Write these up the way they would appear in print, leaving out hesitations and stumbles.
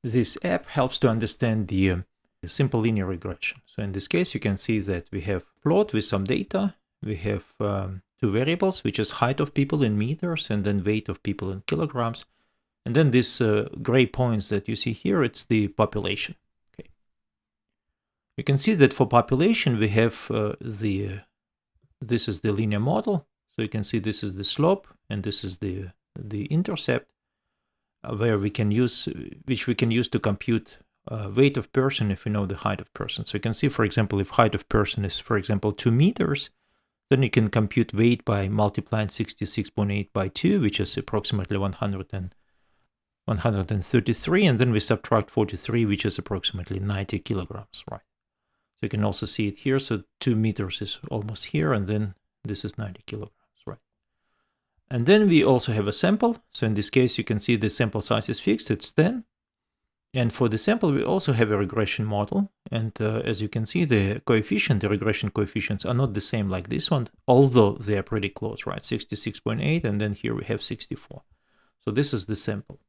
This app helps to understand the simple linear regression. So in this case, you can see that we have plot with some data. We have two variables, which is height of people in meters and then weight of people in kilograms. And then these gray points that you see here, it's the population. Okay. You can see that for population, we have this is the linear model. So you can see this is the slope and this is the intercept, where we can use, which we can use to compute weight of person if we know the height of person. So you can see, for example, if height of person is, for example, 2 meters, then you can compute weight by multiplying 66.8 by 2, which is approximately 133, and then we subtract 43, which is approximately 90 kilograms, right? So you can also see it here. So 2 meters is almost here, and then this is 90 kilograms, right? And then we also have a sample. So in this case, you can see the sample size is fixed, it's 10. And for the sample, we also have a regression model. And as you can see, the regression coefficients are not the same like this one, although they are pretty close, right? 66.8, and then here we have 64. So this is the sample.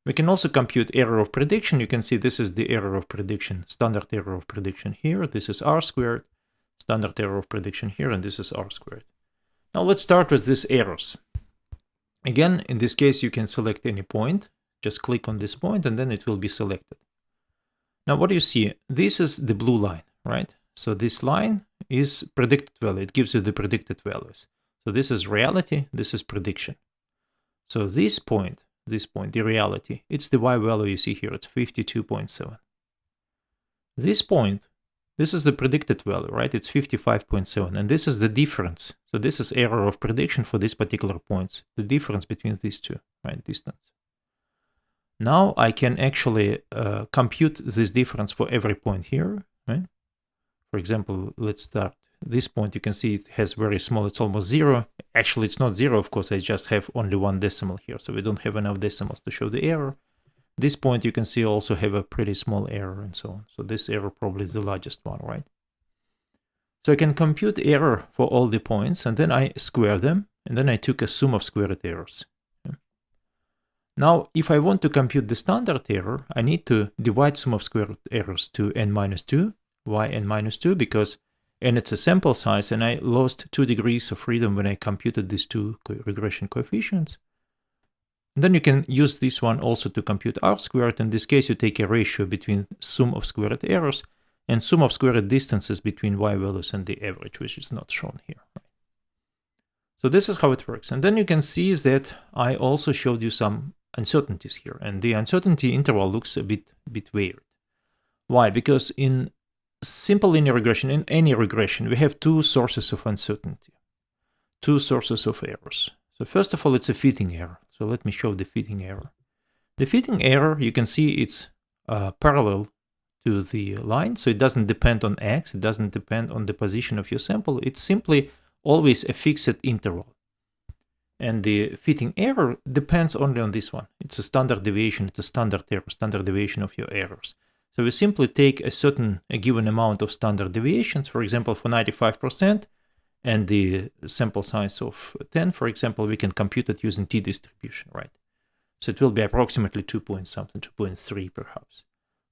We can also compute error of prediction. You can see this is the error of prediction, standard error of prediction here. This is r squared, standard error of prediction here, and this is r squared. Now let's start with these errors. Again, in this case, you can select any point. Just click on this point and then it will be selected. Now what do you see? This is the blue line, right? So this line is predicted value. It gives you the predicted values. So this is reality, this is prediction. So this point, the reality, it's the y value you see here, it's 52.7. This point, this is the predicted value, right? It's 55.7, and this is the difference. So this is error of prediction for these particular points, the difference between these two, right? Distance. Now I can actually compute this difference for every point here, right? For example, let's start this point. You can see it has very small, it's almost 0. Actually, it's not 0, of course, I just have only one decimal here, so we don't have enough decimals to show the error. This point you can see also have a pretty small error and so on. So this error probably is the largest one, right? So I can compute error for all the points, and then I square them, and then I took a sum of squared errors. Now, if I want to compute the standard error, I need to divide sum of squared errors to n minus 2, yn minus 2, because n it's a sample size, and I lost 2 degrees of freedom when I computed these two regression coefficients. And then you can use this one also to compute r squared. In this case, you take a ratio between sum of squared errors and sum of squared distances between y values and the average, which is not shown here. So this is how it works. And then you can see that I also showed you some uncertainties here, and the uncertainty interval looks a bit weird. Why? Because in simple linear regression, in any regression, we have two sources of uncertainty, two sources of errors. So first of all, it's a fitting error. So let me show the fitting error. The fitting error, you can see it's parallel to the line, so it doesn't depend on x, it doesn't depend on the position of your sample, it's simply always a fixed interval. And the fitting error depends only on this one. It's a standard deviation, it's a standard error, standard deviation of your errors. So we simply take a given amount of standard deviations, for example, for 95%, and the sample size of 10, for example, we can compute it using t-distribution, right? So it will be approximately 2.3 perhaps.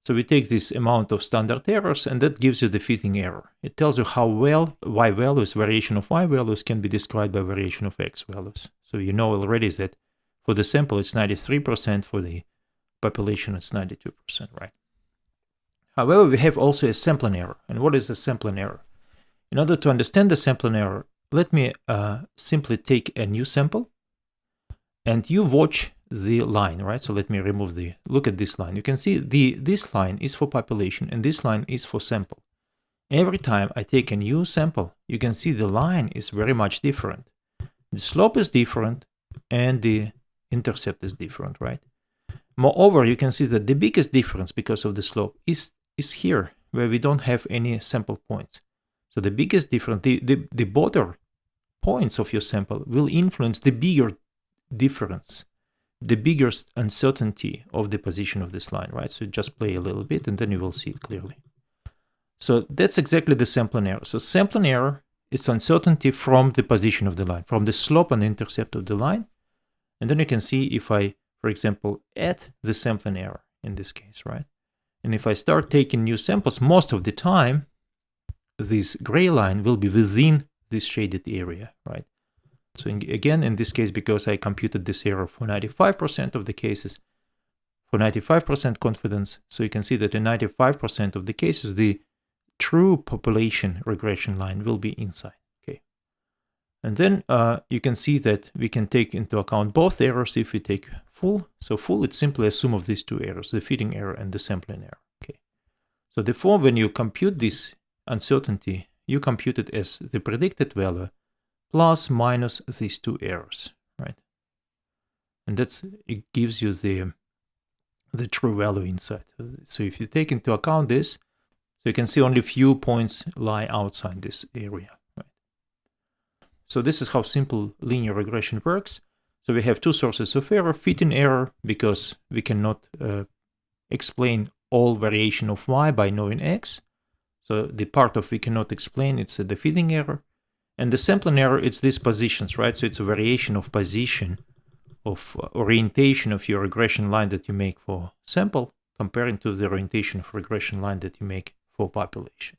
So we take this amount of standard errors, and that gives you the fitting error. It tells you how well y values, variation of y values, can be described by variation of x values. So you know already that for the sample it's 93%, for the population it's 92%, right? However, we have also a sampling error. And what is a sampling error? In order to understand the sampling error, let me simply take a new sample, and you watch the line, right? So let me remove look at this line. You can see this line is for population and this line is for sample. Every time I take a new sample, you can see the line is very much different. The slope is different and the intercept is different, right? Moreover, you can see that the biggest difference because of the slope is here, where we don't have any sample points. So the biggest difference, the border points of your sample will influence the bigger difference, the biggest uncertainty of the position of this line, right? So just play a little bit and then you will see it clearly. So that's exactly the sampling error. So sampling error is uncertainty from the position of the line, from the slope and intercept of the line. And then you can see if I, for example, add the sampling error, in this case, right? And if I start taking new samples, most of the time, this gray line will be within this shaded area, right? So again, in this case, because I computed this error for 95% of the cases, for 95% confidence, so you can see that in 95% of the cases, the true population regression line will be inside, okay? And then you can see that we can take into account both errors if we take full. So full, it's simply a sum of these two errors, the fitting error and the sampling error, okay? So therefore, when you compute this uncertainty, you compute it as the predicted value plus minus these two errors, right? And it gives you the true value inside. So if you take into account this, so you can see only few points lie outside this area, right? So this is how simple linear regression works. So we have two sources of error: fitting error, because we cannot explain all variation of y by knowing x. So the part of we cannot explain, it's the fitting error. And the sampling error, it's these positions, right? So it's a variation of position, of orientation of your regression line that you make for sample, comparing to the orientation of regression line that you make for population.